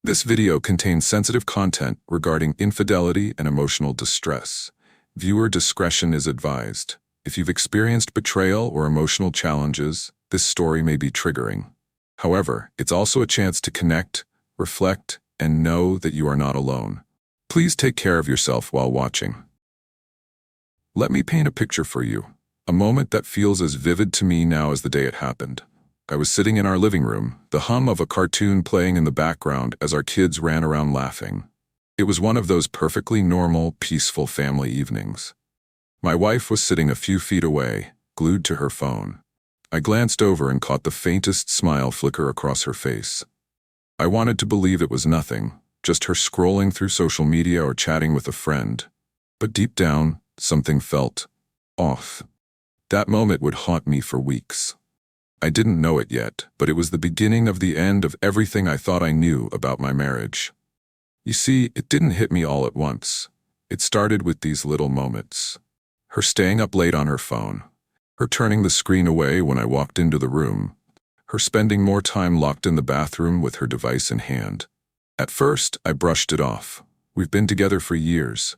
This video contains sensitive content regarding infidelity and emotional distress. Viewer discretion is advised. If you've experienced betrayal or emotional challenges, this story may be triggering. However, it's also a chance to connect, reflect, and know that you are not alone. Please take care of yourself while watching. Let me paint a picture for you, a moment that feels as vivid to me now as the day it happened. I was sitting in our living room, the hum of a cartoon playing in the background as our kids ran around laughing. It was one of those perfectly normal, peaceful family evenings. My wife was sitting a few feet away, glued to her phone. I glanced over and caught the faintest smile flicker across her face. I wanted to believe it was nothing, just her scrolling through social media or chatting with a friend. But deep down, something felt off. That moment would haunt me for weeks. I didn't know it yet, but it was the beginning of the end of everything I thought I knew about my marriage. You see, it didn't hit me all at once. It started with these little moments. Her staying up late on her phone. Her turning the screen away when I walked into the room. Her spending more time locked in the bathroom with her device in hand. At first, I brushed it off. We've been together for years.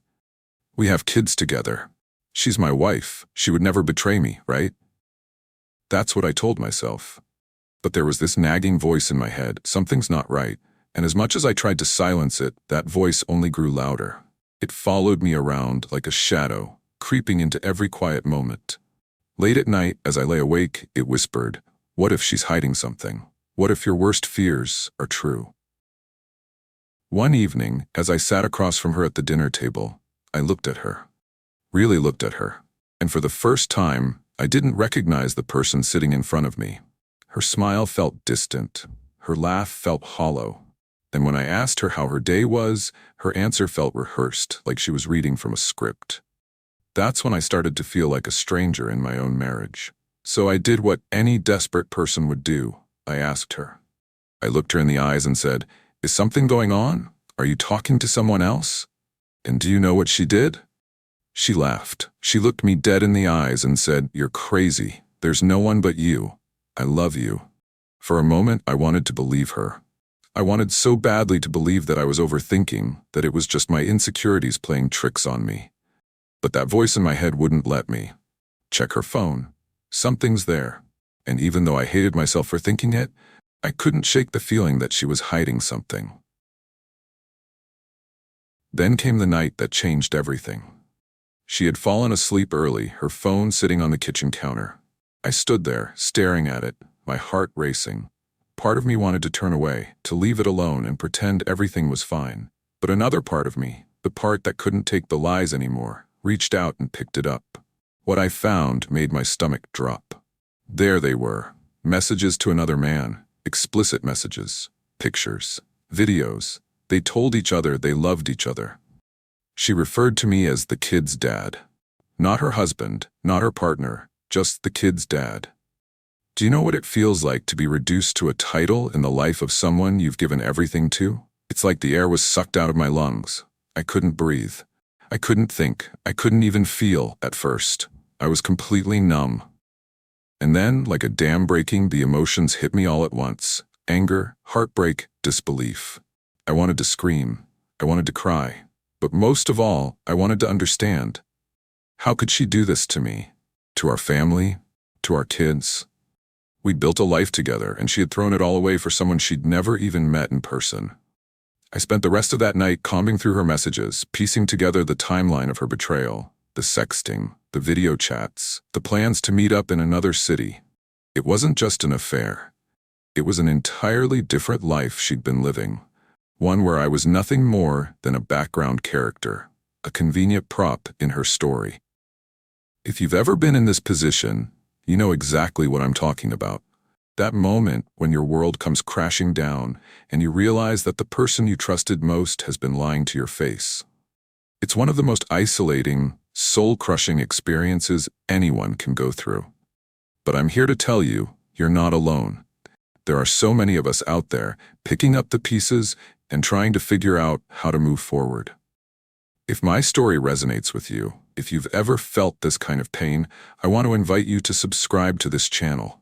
We have kids together. She's my wife. She would never betray me, right? That's what I told myself. But there was this nagging voice in my head, something's not right, and as much as I tried to silence it, that voice only grew louder. It followed me around like a shadow, creeping into every quiet moment. Late at night, as I lay awake, it whispered, "What if she's hiding something? What if your worst fears are true?" One evening, as I sat across from her at the dinner table, I looked at her. Really looked at her. And for the first time, I didn't recognize the person sitting in front of me. Her smile felt distant. Her laugh felt hollow. And when I asked her how her day was, her answer felt rehearsed, like she was reading from a script. That's when I started to feel like a stranger in my own marriage. So I did what any desperate person would do. I asked her. I looked her in the eyes and said, "Is something going on? Are you talking to someone else?" And do you know what she did? She laughed. She looked me dead in the eyes and said, "You're crazy. There's no one but you. I love you." For a moment, I wanted to believe her. I wanted so badly to believe that I was overthinking, that it was just my insecurities playing tricks on me. But that voice in my head wouldn't let me. Check her phone. Something's there. And even though I hated myself for thinking it, I couldn't shake the feeling that she was hiding something. Then came the night that changed everything. She had fallen asleep early, her phone sitting on the kitchen counter. I stood there, staring at it, my heart racing. Part of me wanted to turn away, to leave it alone and pretend everything was fine. But another part of me, the part that couldn't take the lies anymore, reached out and picked it up. What I found made my stomach drop. There they were, messages to another man, explicit messages, pictures, videos. They told each other they loved each other. She referred to me as the kid's dad. Not her husband, not her partner, just the kid's dad. Do you know what it feels like to be reduced to a title in the life of someone you've given everything to? It's like the air was sucked out of my lungs. I couldn't breathe. I couldn't think. I couldn't even feel at first. I was completely numb. And then, like a dam breaking, the emotions hit me all at once. Anger, heartbreak, disbelief. I wanted to scream. I wanted to cry. But most of all, I wanted to understand. How could she do this to me? To our family? To our kids? We'd built a life together, and she had thrown it all away for someone she'd never even met in person. I spent the rest of that night combing through her messages, piecing together the timeline of her betrayal, the sexting, the video chats, the plans to meet up in another city. It wasn't just an affair. It was an entirely different life she'd been living. One where I was nothing more than a background character, a convenient prop in her story. If you've ever been in this position, you know exactly what I'm talking about. That moment when your world comes crashing down and you realize that the person you trusted most has been lying to your face. It's one of the most isolating, soul-crushing experiences anyone can go through. But I'm here to tell you, you're not alone. There are so many of us out there picking up the pieces and trying to figure out how to move forward. If my story resonates with you, if you've ever felt this kind of pain, I want to invite you to subscribe to this channel.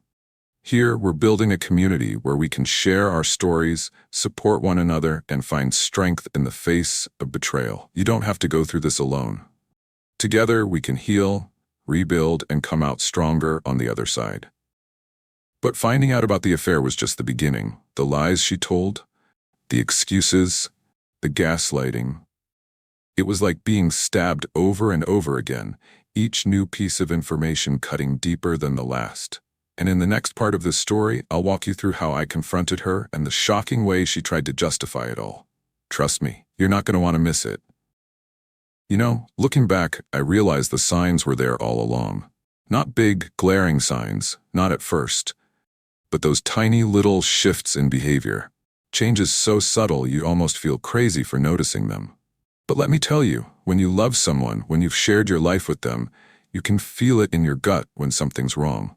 Here, we're building a community where we can share our stories, support one another, and find strength in the face of betrayal. You don't have to go through this alone. Together, we can heal, rebuild, and come out stronger on the other side. But finding out about the affair was just the beginning. The lies she told, the excuses, the gaslighting. It was like being stabbed over and over again, each new piece of information cutting deeper than the last. And in the next part of this story, I'll walk you through how I confronted her and the shocking way she tried to justify it all. Trust me, you're not going to want to miss it. You know, looking back, I realized the signs were there all along. Not big, glaring signs, not at first, but those tiny little shifts in behavior. Changes so subtle you almost feel crazy for noticing them. But let me tell you, when you love someone, when you've shared your life with them, you can feel it in your gut when something's wrong.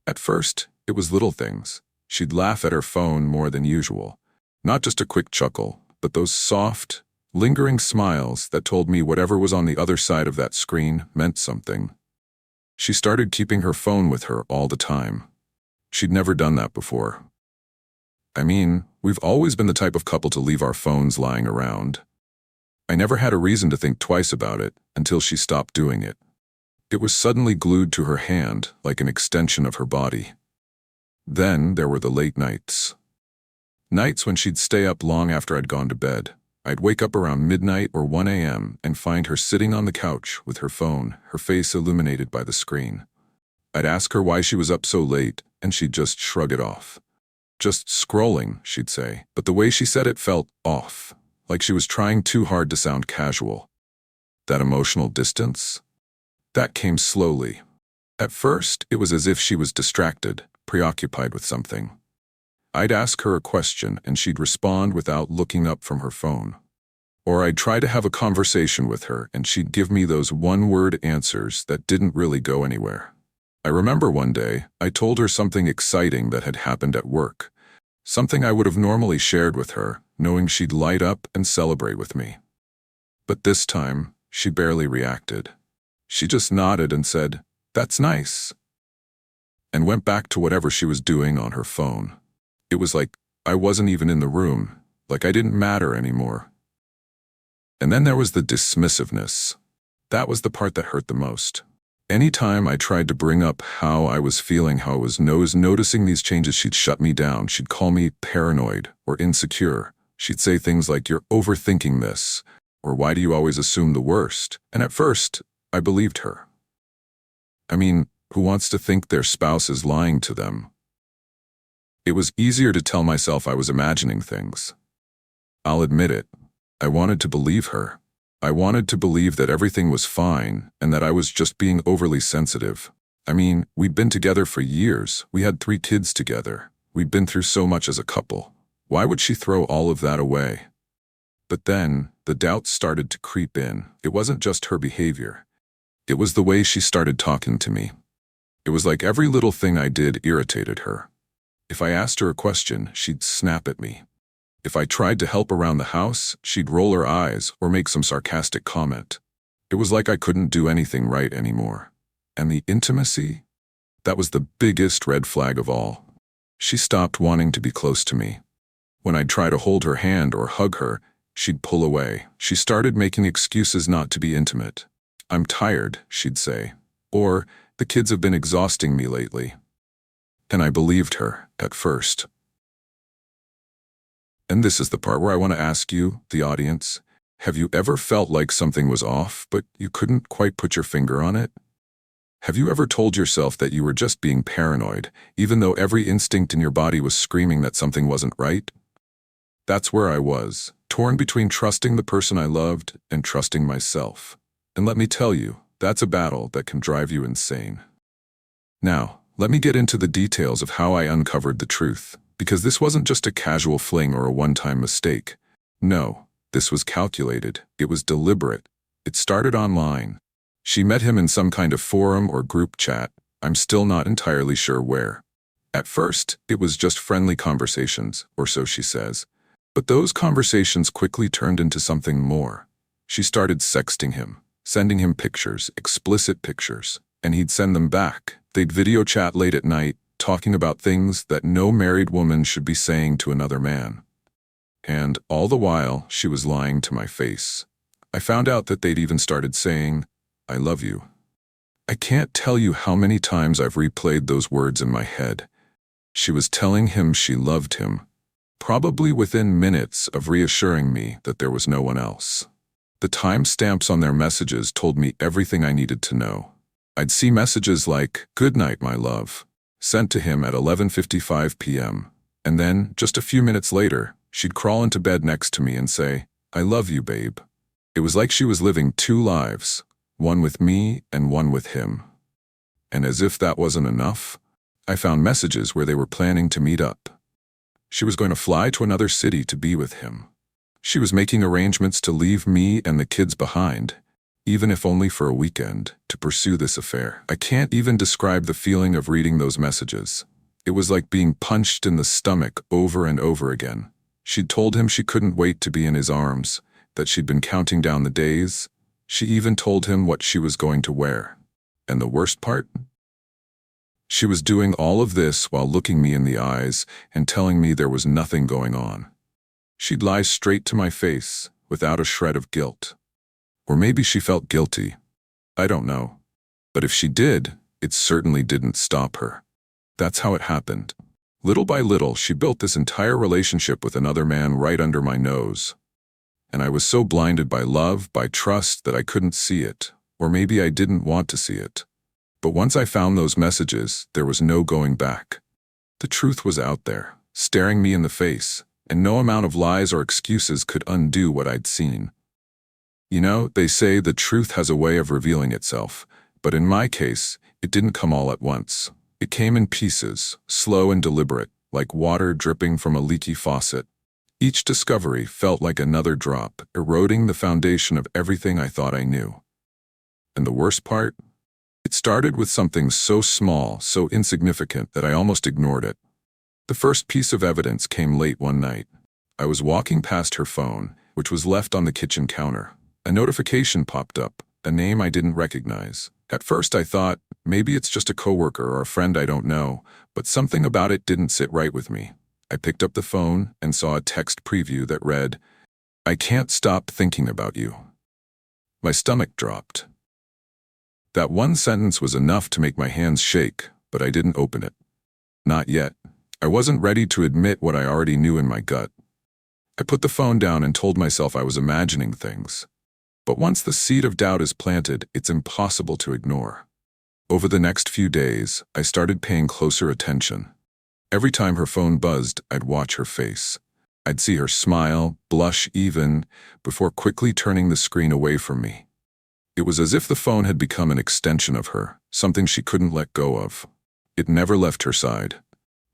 At first, it was little things. She'd laugh at her phone more than usual. Not just a quick chuckle, but those soft, lingering smiles that told me whatever was on the other side of that screen meant something. She started keeping her phone with her all the time. She'd never done that before. I mean, we've always been the type of couple to leave our phones lying around. I never had a reason to think twice about it until she stopped doing it. It was suddenly glued to her hand, like an extension of her body. Then there were the late nights. Nights when she'd stay up long after I'd gone to bed. I'd wake up around midnight or 1 a.m. and find her sitting on the couch with her phone, her face illuminated by the screen. I'd ask her why she was up so late, and she'd just shrug it off. Just scrolling, she'd say, but the way she said it felt off, like she was trying too hard to sound casual. That emotional distance? That came slowly. At first, it was as if she was distracted, preoccupied with something. I'd ask her a question and she'd respond without looking up from her phone. Or I'd try to have a conversation with her and she'd give me those one-word answers that didn't really go anywhere. I remember one day, I told her something exciting that had happened at work. Something I would have normally shared with her, knowing she'd light up and celebrate with me. But this time, she barely reacted. She just nodded and said, "That's nice," and went back to whatever she was doing on her phone. It was like I wasn't even in the room, like I didn't matter anymore. And then there was the dismissiveness. That was the part that hurt the most. Anytime I tried to bring up how I was feeling, how I was noticing these changes, she'd shut me down. She'd call me paranoid or insecure. She'd say things like, "You're overthinking this," or "Why do you always assume the worst?" And at first, I believed her. I mean, who wants to think their spouse is lying to them? It was easier to tell myself I was imagining things. I'll admit it. I wanted to believe her. I wanted to believe that everything was fine and that I was just being overly sensitive. I mean, we'd been together for years. We had 3 kids together. We'd been through so much as a couple. Why would she throw all of that away? But then, the doubts started to creep in. It wasn't just her behavior. It was the way she started talking to me. It was like every little thing I did irritated her. If I asked her a question, she'd snap at me. If I tried to help around the house, she'd roll her eyes or make some sarcastic comment. It was like I couldn't do anything right anymore. And the intimacy? That was the biggest red flag of all. She stopped wanting to be close to me. When I'd try to hold her hand or hug her, she'd pull away. She started making excuses not to be intimate. "I'm tired," she'd say. Or, "The kids have been exhausting me lately." And I believed her, at first. And this is the part where I want to ask you, the audience, have you ever felt like something was off, but you couldn't quite put your finger on it? Have you ever told yourself that you were just being paranoid, even though every instinct in your body was screaming that something wasn't right? That's where I was, torn between trusting the person I loved and trusting myself. And let me tell you, that's a battle that can drive you insane. Now, let me get into the details of how I uncovered the truth, because this wasn't just a casual fling or a one-time mistake. No, this was calculated. It was deliberate. It started online. She met him in some kind of forum or group chat. I'm still not entirely sure where. At first, it was just friendly conversations, or so she says. But those conversations quickly turned into something more. She started sexting him, sending him pictures, explicit pictures, and he'd send them back. They'd video chat late at night, talking about things that no married woman should be saying to another man. And all the while, she was lying to my face. I found out that they'd even started saying, "I love you." I can't tell you how many times I've replayed those words in my head. She was telling him she loved him, probably within minutes of reassuring me that there was no one else. The timestamps on their messages told me everything I needed to know. I'd see messages like, "Good night, my love," sent to him at 11:55 p.m. And then, just a few minutes later, she'd crawl into bed next to me and say, "I love you, babe." It was like she was living two lives, one with me and one with him. And as if that wasn't enough, I found messages where they were planning to meet up. She was going to fly to another city to be with him. She was making arrangements to leave me and the kids behind, even if only for a weekend, to pursue this affair. I can't even describe the feeling of reading those messages. It was like being punched in the stomach over and over again. She'd told him she couldn't wait to be in his arms, that she'd been counting down the days. She even told him what she was going to wear. And the worst part? She was doing all of this while looking me in the eyes and telling me there was nothing going on. She'd lie straight to my face, without a shred of guilt. Or maybe she felt guilty. I don't know. But if she did, it certainly didn't stop her. That's how it happened. Little by little, she built this entire relationship with another man right under my nose. And I was so blinded by love, by trust, that I couldn't see it. Or maybe I didn't want to see it. But once I found those messages, there was no going back. The truth was out there, staring me in the face, and no amount of lies or excuses could undo what I'd seen. You know, they say the truth has a way of revealing itself, but in my case, it didn't come all at once. It came in pieces, slow and deliberate, like water dripping from a leaky faucet. Each discovery felt like another drop, eroding the foundation of everything I thought I knew. And the worst part? It started with something so small, so insignificant that I almost ignored it. The first piece of evidence came late one night. I was walking past her phone, which was left on the kitchen counter. A notification popped up, a name I didn't recognize. At first I thought, maybe it's just a coworker or a friend I don't know, but something about it didn't sit right with me. I picked up the phone and saw a text preview that read, "I can't stop thinking about you." My stomach dropped. That one sentence was enough to make my hands shake, but I didn't open it. Not yet. I wasn't ready to admit what I already knew in my gut. I put the phone down and told myself I was imagining things. But once the seed of doubt is planted, it's impossible to ignore. Over the next few days, I started paying closer attention. Every time her phone buzzed, I'd watch her face. I'd see her smile, blush even, before quickly turning the screen away from me. It was as if the phone had become an extension of her, something she couldn't let go of. It never left her side.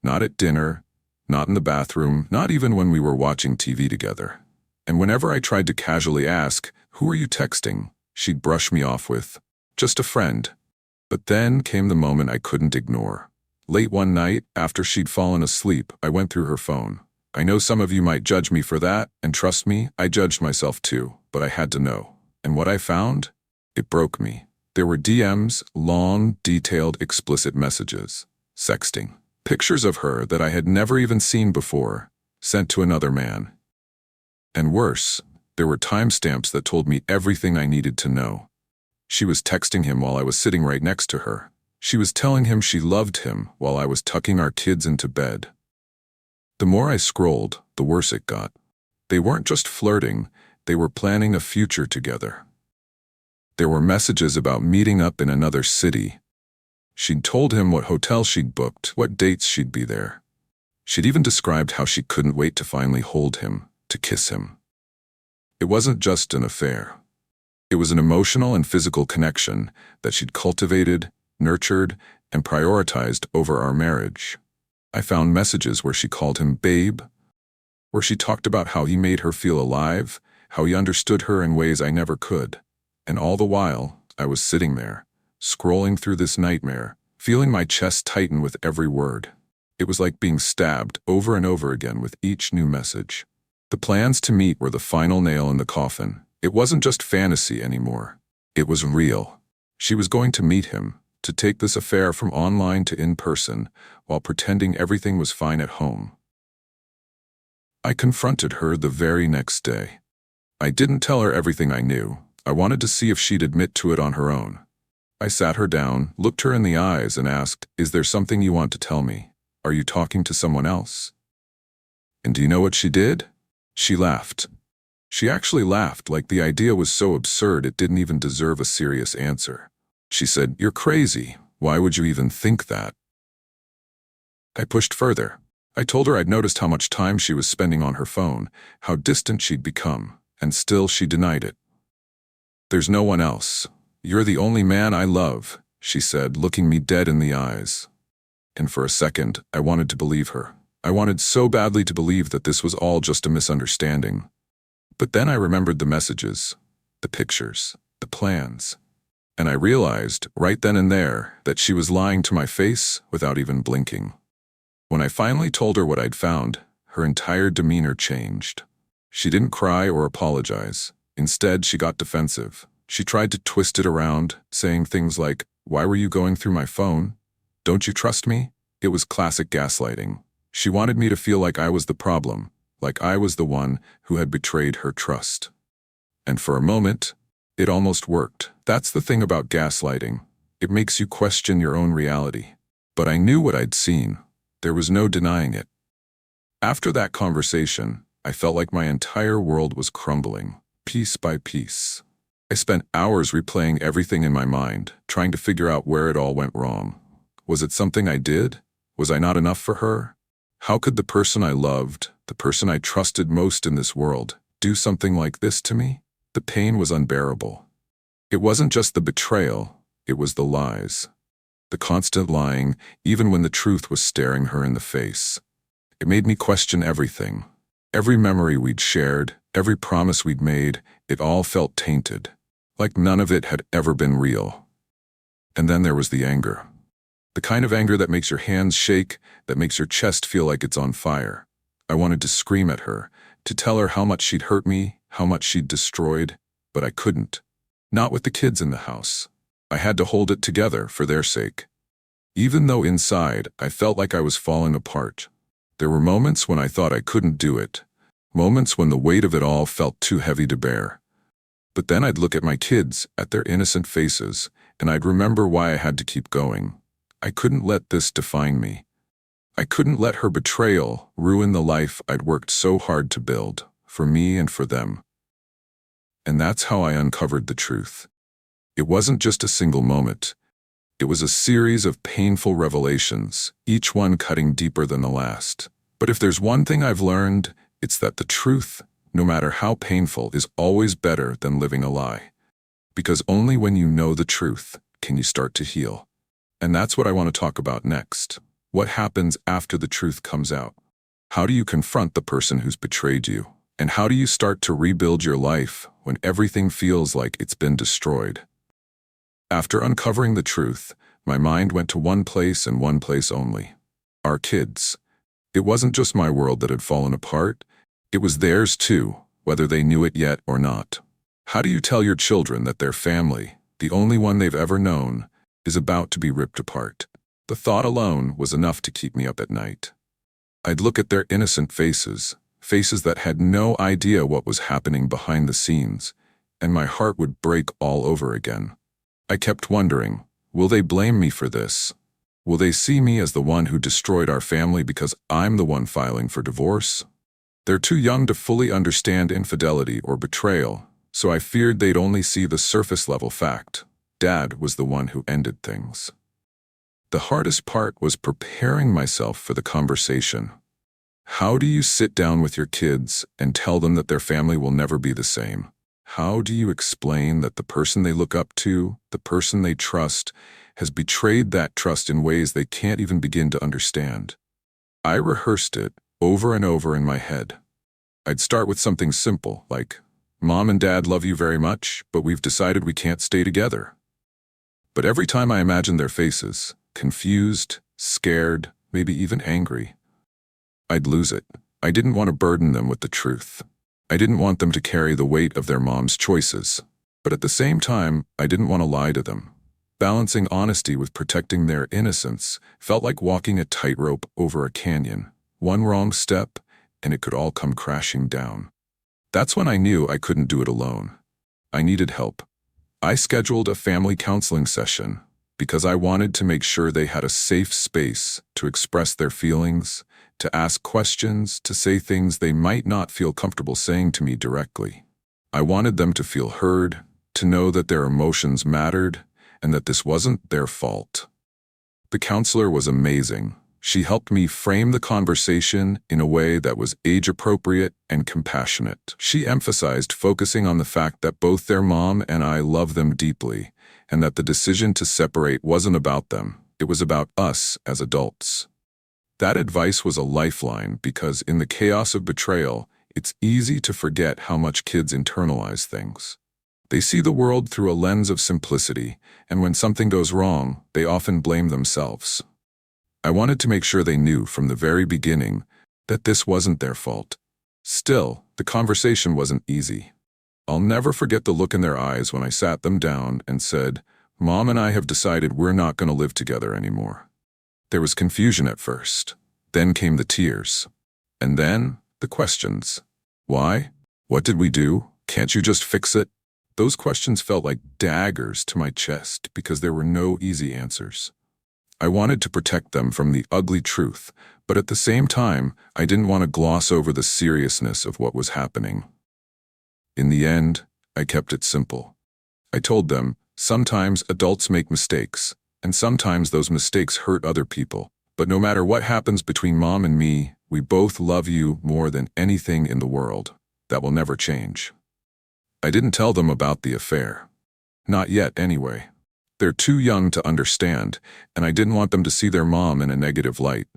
Not at dinner, not in the bathroom, not even when we were watching TV together. And whenever I tried to casually ask, "Who are you texting?" she'd brush me off with, "Just a friend." But then came the moment I couldn't ignore. Late one night, after she'd fallen asleep, I went through her phone. I know some of you might judge me for that, and trust me, I judged myself too, but I had to know. And what I found? It broke me. There were DMs, long, detailed, explicit messages. Sexting. Pictures of her that I had never even seen before, sent to another man. And worse, there were timestamps that told me everything I needed to know. She was texting him while I was sitting right next to her. She was telling him she loved him while I was tucking our kids into bed. The more I scrolled, the worse it got. They weren't just flirting, they were planning a future together. There were messages about meeting up in another city. She'd told him what hotel she'd booked, what dates she'd be there. She'd even described how she couldn't wait to finally hold him, to kiss him. It wasn't just an affair. It was an emotional and physical connection that she'd cultivated, nurtured, and prioritized over our marriage. I found messages where she called him babe, where she talked about how he made her feel alive, how he understood her in ways I never could. And all the while, I was sitting there, scrolling through this nightmare, feeling my chest tighten with every word. It was like being stabbed over and over again with each new message. The plans to meet were the final nail in the coffin. It wasn't just fantasy anymore. It was real. She was going to meet him, to take this affair from online to in-person, while pretending everything was fine at home. I confronted her the very next day. I didn't tell her everything I knew. I wanted to see if she'd admit to it on her own. I sat her down, looked her in the eyes, and asked, "Is there something you want to tell me? Are you talking to someone else?" And do you know what she did? She laughed. She actually laughed like the idea was so absurd it didn't even deserve a serious answer. She said, "You're crazy. Why would you even think that?" I pushed further. I told her I'd noticed how much time she was spending on her phone, how distant she'd become, and still she denied it. "There's no one else. You're the only man I love," she said, looking me dead in the eyes. And for a second, I wanted to believe her. I wanted so badly to believe that this was all just a misunderstanding. But then I remembered the messages, the pictures, the plans. And I realized, right then and there, that she was lying to my face without even blinking. When I finally told her what I'd found, her entire demeanor changed. She didn't cry or apologize. Instead, she got defensive. She tried to twist it around, saying things like, "Why were you going through my phone? Don't you trust me?" It was classic gaslighting. She wanted me to feel like I was the problem, like I was the one who had betrayed her trust. And for a moment, it almost worked. That's the thing about gaslighting. It makes you question your own reality. But I knew what I'd seen. There was no denying it. After that conversation, I felt like my entire world was crumbling, piece by piece. I spent hours replaying everything in my mind, trying to figure out where it all went wrong. Was it something I did? Was I not enough for her? How could the person I loved, the person I trusted most in this world, do something like this to me? The pain was unbearable. It wasn't just the betrayal, it was the lies. The constant lying, even when the truth was staring her in the face. It made me question everything. Every memory we'd shared, every promise we'd made, it all felt tainted. Like none of it had ever been real. And then there was the anger. The kind of anger that makes your hands shake, that makes your chest feel like it's on fire. I wanted to scream at her, to tell her how much she'd hurt me, how much she'd destroyed, but I couldn't. Not with the kids in the house. I had to hold it together for their sake. Even though inside, I felt like I was falling apart. There were moments when I thought I couldn't do it. Moments when the weight of it all felt too heavy to bear. But then I'd look at my kids, at their innocent faces, and I'd remember why I had to keep going. I couldn't let this define me. I couldn't let her betrayal ruin the life I'd worked so hard to build, for me and for them. And that's how I uncovered the truth. It wasn't just a single moment. It was a series of painful revelations, each one cutting deeper than the last. But if there's one thing I've learned, it's that the truth, no matter how painful, is always better than living a lie. Because only when you know the truth can you start to heal. And that's what I want to talk about next. What happens after the truth comes out? How do you confront the person who's betrayed you? And how do you start to rebuild your life when everything feels like it's been destroyed? After uncovering the truth, my mind went to one place and one place only. Our kids. It wasn't just my world that had fallen apart. It was theirs too, whether they knew it yet or not. How do you tell your children that their family, the only one they've ever known, is about to be ripped apart? The thought alone was enough to keep me up at night. I'd look at their innocent faces, faces that had no idea what was happening behind the scenes, and my heart would break all over again. I kept wondering, will they blame me for this? Will they see me as the one who destroyed our family because I'm the one filing for divorce? They're too young to fully understand infidelity or betrayal, so I feared they'd only see the surface-level fact. Dad was the one who ended things. The hardest part was preparing myself for the conversation. How do you sit down with your kids and tell them that their family will never be the same? How do you explain that the person they look up to, the person they trust, has betrayed that trust in ways they can't even begin to understand? I rehearsed it over and over in my head. I'd start with something simple, like, "Mom and Dad love you very much, but we've decided we can't stay together." But every time I imagined their faces, confused, scared, maybe even angry, I'd lose it. I didn't want to burden them with the truth. I didn't want them to carry the weight of their mom's choices. But at the same time, I didn't want to lie to them. Balancing honesty with protecting their innocence felt like walking a tightrope over a canyon. One wrong step, and it could all come crashing down. That's when I knew I couldn't do it alone. I needed help. I scheduled a family counseling session because I wanted to make sure they had a safe space to express their feelings, to ask questions, to say things they might not feel comfortable saying to me directly. I wanted them to feel heard, to know that their emotions mattered, and that this wasn't their fault. The counselor was amazing. She helped me frame the conversation in a way that was age-appropriate and compassionate. She emphasized focusing on the fact that both their mom and I love them deeply, and that the decision to separate wasn't about them. It was about us as adults. That advice was a lifeline because in the chaos of betrayal, it's easy to forget how much kids internalize things. They see the world through a lens of simplicity, and when something goes wrong, they often blame themselves. I wanted to make sure they knew from the very beginning that this wasn't their fault. Still, the conversation wasn't easy. I'll never forget the look in their eyes when I sat them down and said, "Mom and I have decided we're not going to live together anymore." There was confusion at first. Then came the tears. And then, the questions. Why? What did we do? Can't you just fix it? Those questions felt like daggers to my chest because there were no easy answers. I wanted to protect them from the ugly truth, but at the same time, I didn't want to gloss over the seriousness of what was happening. In the end, I kept it simple. I told them, sometimes adults make mistakes, and sometimes those mistakes hurt other people. But no matter what happens between Mom and me, we both love you more than anything in the world. That will never change. I didn't tell them about the affair. Not yet, anyway. They're too young to understand, and I didn't want them to see their mom in a negative light.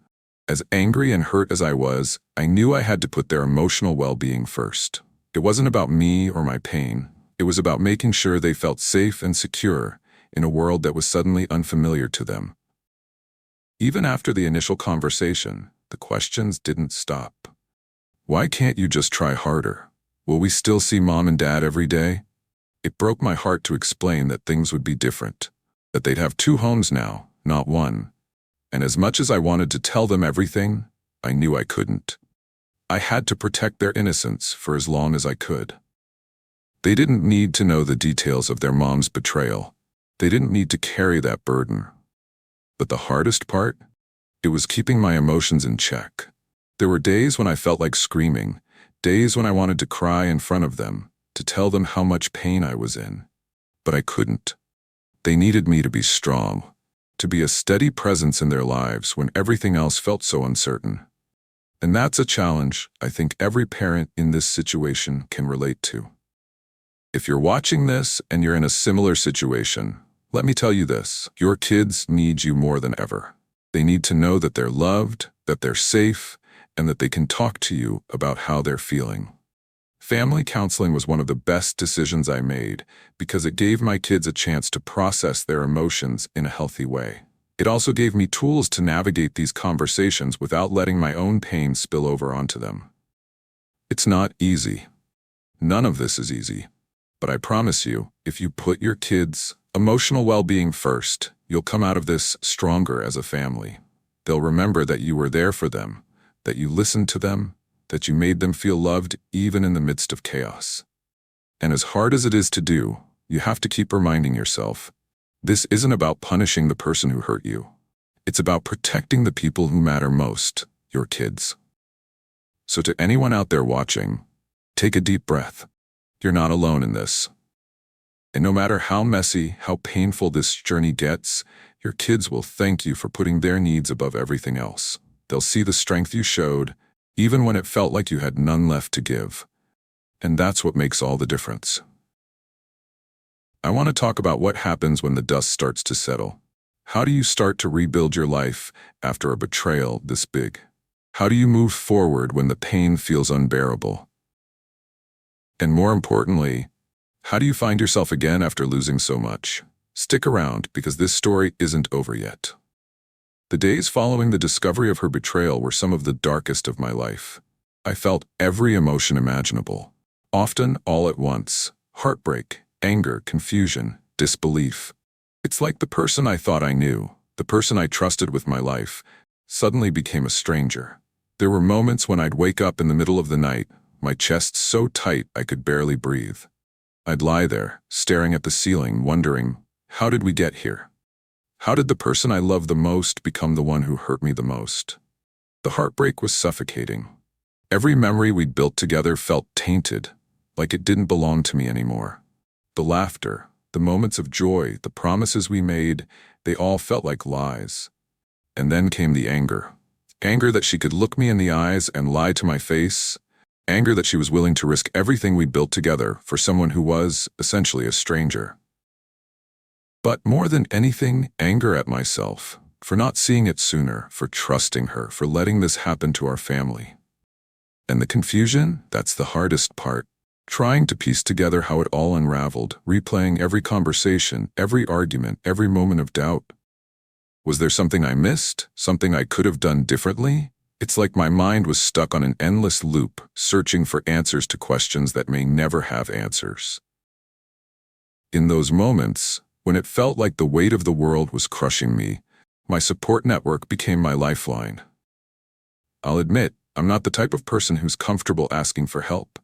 As angry and hurt as I was, I knew I had to put their emotional well-being first. It wasn't about me or my pain. It was about making sure they felt safe and secure in a world that was suddenly unfamiliar to them. Even after the initial conversation, the questions didn't stop. Why can't you just try harder? Will we still see Mom and Dad every day? It broke my heart to explain that things would be different, that they'd have 2 homes now, not one. And as much as I wanted to tell them everything, I knew I couldn't. I had to protect their innocence for as long as I could. They didn't need to know the details of their mom's betrayal. They didn't need to carry that burden. But the hardest part? It was keeping my emotions in check. There were days when I felt like screaming, days when I wanted to cry in front of them, to tell them how much pain I was in. But I couldn't. They needed me to be strong, to be a steady presence in their lives when everything else felt so uncertain. And that's a challenge I think every parent in this situation can relate to. If you're watching this and you're in a similar situation, let me tell you this: your kids need you more than ever. They need to know that they're loved, that they're safe, and that they can talk to you about how they're feeling. Family counseling was one of the best decisions I made because it gave my kids a chance to process their emotions in a healthy way. It also gave me tools to navigate these conversations without letting my own pain spill over onto them. It's not easy. None of this is easy. But I promise you, if you put your kids' emotional well-being first, you'll come out of this stronger as a family. They'll remember that you were there for them, that you listened to them, that you made them feel loved even in the midst of chaos. And as hard as it is to do, you have to keep reminding yourself, this isn't about punishing the person who hurt you. It's about protecting the people who matter most, your kids. So to anyone out there watching, take a deep breath. You're not alone in this. And no matter how messy, how painful this journey gets, your kids will thank you for putting their needs above everything else. They'll see the strength you showed, even when it felt like you had none left to give. And that's what makes all the difference. I want to talk about what happens when the dust starts to settle. How do you start to rebuild your life after a betrayal this big? How do you move forward when the pain feels unbearable? And more importantly, how do you find yourself again after losing so much? Stick around because this story isn't over yet. The days following the discovery of her betrayal were some of the darkest of my life. I felt every emotion imaginable, often all at once: heartbreak, anger, confusion, disbelief. It's like the person I thought I knew, the person I trusted with my life, suddenly became a stranger. There were moments when I'd wake up in the middle of the night, my chest so tight I could barely breathe. I'd lie there, staring at the ceiling, wondering, how did we get here? How did the person I loved the most become the one who hurt me the most? The heartbreak was suffocating. Every memory we'd built together felt tainted, like it didn't belong to me anymore. The laughter, the moments of joy, the promises we made, they all felt like lies. And then came the anger. Anger that she could look me in the eyes and lie to my face. Anger that she was willing to risk everything we built together for someone who was, essentially, a stranger. But more than anything, anger at myself, for not seeing it sooner, for trusting her, for letting this happen to our family. And the confusion, that's the hardest part. Trying to piece together how it all unraveled, replaying every conversation, every argument, every moment of doubt. Was there something I missed? Something I could have done differently? It's like my mind was stuck on an endless loop, searching for answers to questions that may never have answers. In those moments, when it felt like the weight of the world was crushing me, my support network became my lifeline. I'll admit, I'm not the type of person who's comfortable asking for help,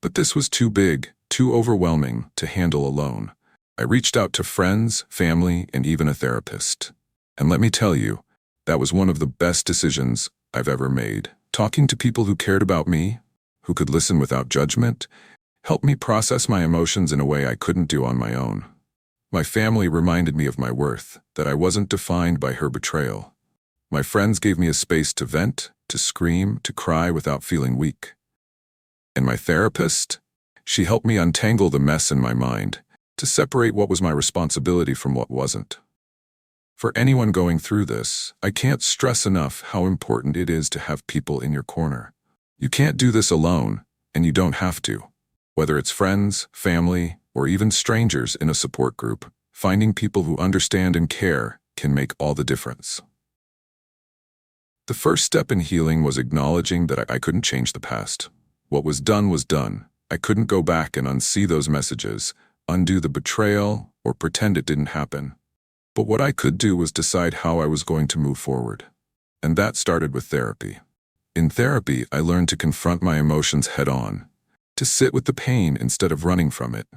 but this was too big, too overwhelming to handle alone. I reached out to friends, family, and even a therapist. And let me tell you, that was one of the best decisions I've ever made. Talking to people who cared about me, who could listen without judgment, helped me process my emotions in a way I couldn't do on my own. My family reminded me of my worth, that I wasn't defined by her betrayal. My friends gave me a space to vent, to scream, to cry without feeling weak. And my therapist? She helped me untangle the mess in my mind, to separate what was my responsibility from what wasn't. For anyone going through this, I can't stress enough how important it is to have people in your corner. You can't do this alone, and you don't have to. Whether it's friends, family, or even strangers in a support group, finding people who understand and care can make all the difference. The first step in healing was acknowledging that I couldn't change the past. What was done was done. I couldn't go back and unsee those messages, undo the betrayal, or pretend it didn't happen. But what I could do was decide how I was going to move forward. And that started with therapy. In therapy, I learned to confront my emotions head-on, to sit with the pain instead of running from it.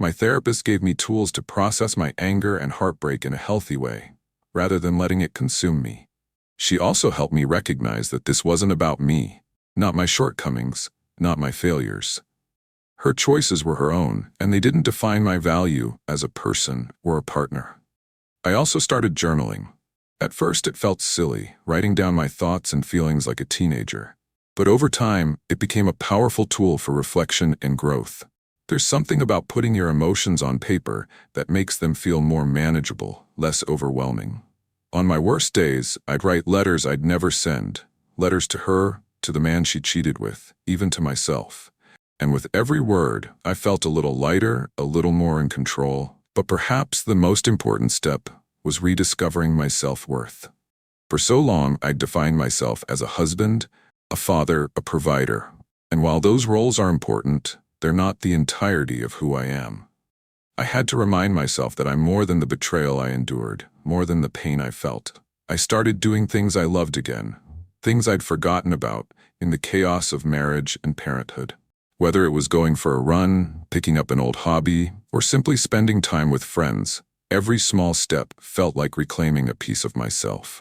My therapist gave me tools to process my anger and heartbreak in a healthy way, rather than letting it consume me. She also helped me recognize that this wasn't about me, not my shortcomings, not my failures. Her choices were her own, and they didn't define my value as a person or a partner. I also started journaling. At first it felt silly, writing down my thoughts and feelings like a teenager. But over time, it became a powerful tool for reflection and growth. There's something about putting your emotions on paper that makes them feel more manageable, less overwhelming. On my worst days, I'd write letters I'd never send. Letters to her, to the man she cheated with, even to myself. And with every word, I felt a little lighter, a little more in control. But perhaps the most important step was rediscovering my self-worth. For so long, I'd defined myself as a husband, a father, a provider. And while those roles are important, they're not the entirety of who I am. I had to remind myself that I'm more than the betrayal I endured, more than the pain I felt. I started doing things I loved again, things I'd forgotten about in the chaos of marriage and parenthood. Whether it was going for a run, picking up an old hobby, or simply spending time with friends, every small step felt like reclaiming a piece of myself.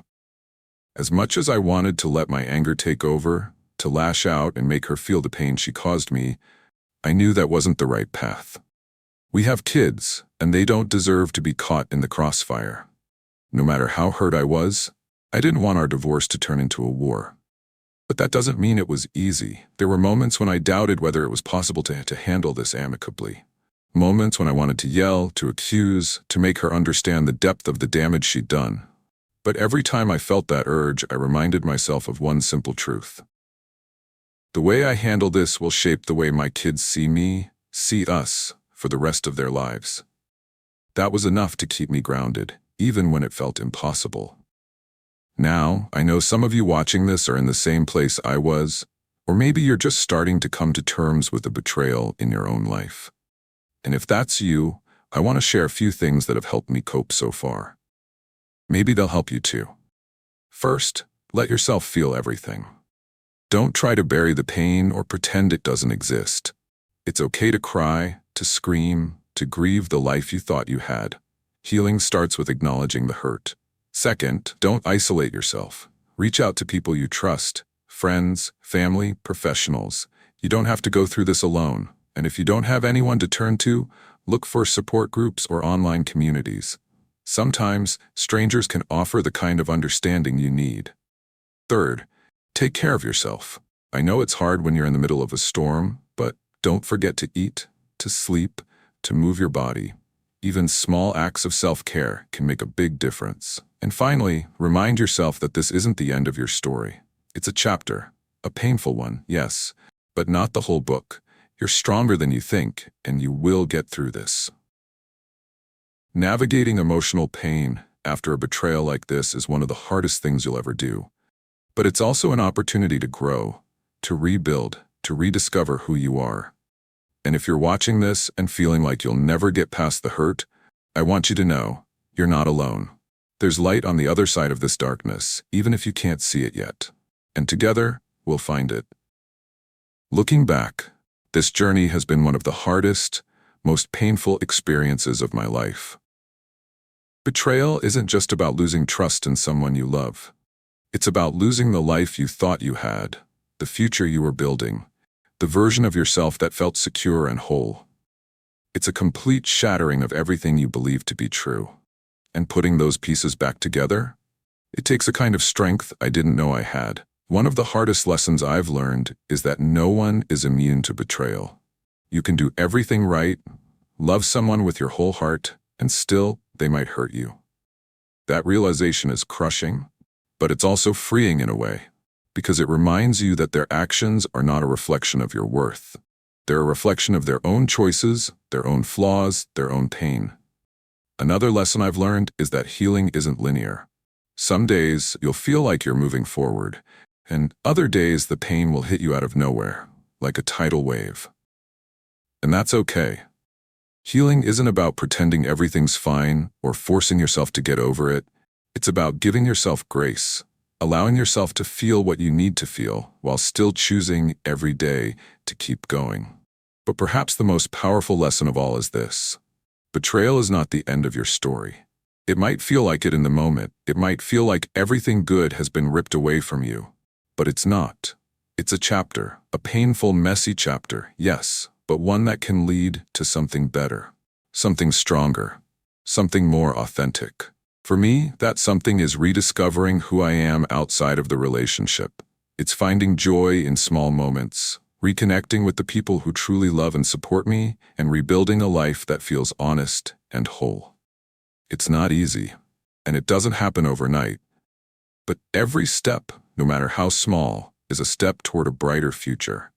As much as I wanted to let my anger take over, to lash out and make her feel the pain she caused me, I knew that wasn't the right path. We have kids, and they don't deserve to be caught in the crossfire. No matter how hurt I was, I didn't want our divorce to turn into a war. But that doesn't mean it was easy. There were moments when I doubted whether it was possible to handle this amicably. Moments when I wanted to yell, to accuse, to make her understand the depth of the damage she'd done. But every time I felt that urge, I reminded myself of one simple truth. The way I handle this will shape the way my kids see me, see us, for the rest of their lives. That was enough to keep me grounded, even when it felt impossible. Now, I know some of you watching this are in the same place I was, or maybe you're just starting to come to terms with the betrayal in your own life. And if that's you, I want to share a few things that have helped me cope so far. Maybe they'll help you too. First, let yourself feel everything. Don't try to bury the pain or pretend it doesn't exist. It's okay to cry, to scream, to grieve the life you thought you had. Healing starts with acknowledging the hurt. Second, don't isolate yourself. Reach out to people you trust, friends, family, professionals. You don't have to go through this alone. And if you don't have anyone to turn to, look for support groups or online communities. Sometimes, strangers can offer the kind of understanding you need. Third, take care of yourself. I know it's hard when you're in the middle of a storm, but don't forget to eat, to sleep, to move your body. Even small acts of self-care can make a big difference. And finally, remind yourself that this isn't the end of your story. It's a chapter, a painful one, yes, but not the whole book. You're stronger than you think, and you will get through this. Navigating emotional pain after a betrayal like this is one of the hardest things you'll ever do. But it's also an opportunity to grow, to rebuild, to rediscover who you are. And if you're watching this and feeling like you'll never get past the hurt, I want you to know, you're not alone. There's light on the other side of this darkness, even if you can't see it yet. And together, we'll find it. Looking back, this journey has been one of the hardest, most painful experiences of my life. Betrayal isn't just about losing trust in someone you love. It's about losing the life you thought you had, the future you were building, the version of yourself that felt secure and whole. It's a complete shattering of everything you believed to be true. And putting those pieces back together? It takes a kind of strength I didn't know I had. One of the hardest lessons I've learned is that no one is immune to betrayal. You can do everything right, love someone with your whole heart, and still, they might hurt you. That realization is crushing, but it's also freeing in a way, because it reminds you that their actions are not a reflection of your worth. They're a reflection of their own choices, their own flaws, their own pain. Another lesson I've learned is that healing isn't linear. Some days, you'll feel like you're moving forward, and other days the pain will hit you out of nowhere, like a tidal wave. And that's okay. Healing isn't about pretending everything's fine or forcing yourself to get over it. It's about giving yourself grace, allowing yourself to feel what you need to feel while still choosing every day to keep going. But perhaps the most powerful lesson of all is this. Betrayal is not the end of your story. It might feel like it in the moment. It might feel like everything good has been ripped away from you. But it's not. It's a chapter, a painful, messy chapter, yes, but one that can lead to something better, something stronger, something more authentic. For me, that something is rediscovering who I am outside of the relationship. It's finding joy in small moments, reconnecting with the people who truly love and support me, and rebuilding a life that feels honest and whole. It's not easy, and it doesn't happen overnight. But every step, no matter how small, is a step toward a brighter future.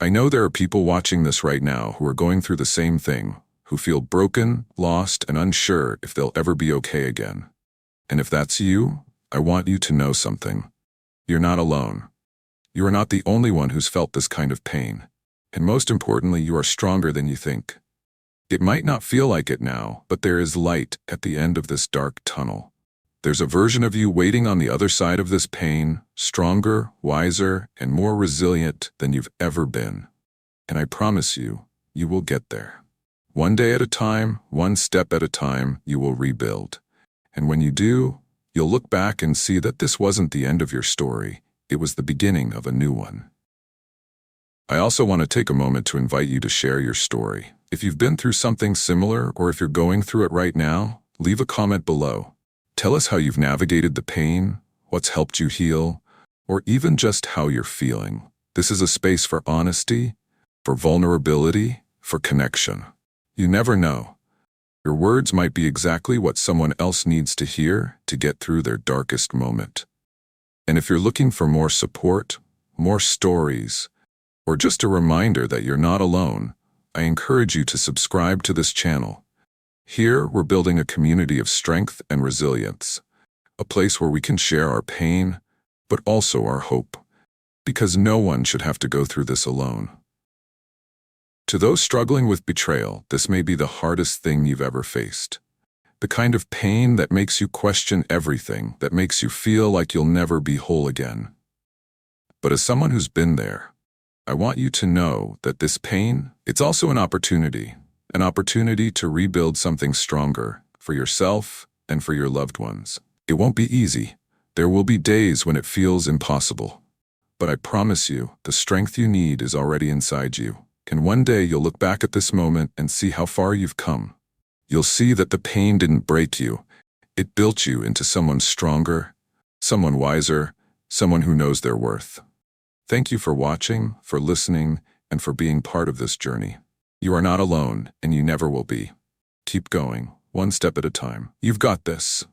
I know there are people watching this right now who are going through the same thing, who feel broken, lost, and unsure if they'll ever be okay again. And if that's you, I want you to know something. You're not alone. You are not the only one who's felt this kind of pain. And most importantly, you are stronger than you think. It might not feel like it now, but there is light at the end of this dark tunnel. There's a version of you waiting on the other side of this pain, stronger, wiser, and more resilient than you've ever been. And I promise you, you will get there. One day at a time, one step at a time, you will rebuild. And when you do, you'll look back and see that this wasn't the end of your story. It was the beginning of a new one. I also want to take a moment to invite you to share your story. If you've been through something similar, or if you're going through it right now, leave a comment below. Tell us how you've navigated the pain, what's helped you heal, or even just how you're feeling. This is a space for honesty, for vulnerability, for connection. You never know. Your words might be exactly what someone else needs to hear to get through their darkest moment. And if you're looking for more support, more stories, or just a reminder that you're not alone, I encourage you to subscribe to this channel. Here, we're building a community of strength and resilience, a place where we can share our pain, but also our hope, because no one should have to go through this alone. To those struggling with betrayal, this may be the hardest thing you've ever faced. The kind of pain that makes you question everything, that makes you feel like you'll never be whole again. But as someone who's been there, I want you to know that this pain, it's also an opportunity to rebuild something stronger for yourself and for your loved ones. It won't be easy. There will be days when it feels impossible. But I promise you, the strength you need is already inside you. And one day you'll look back at this moment and see how far you've come. You'll see that the pain didn't break you. It built you into someone stronger, someone wiser, someone who knows their worth. Thank you for watching, for listening, and for being part of this journey. You are not alone, and you never will be. Keep going, one step at a time. You've got this.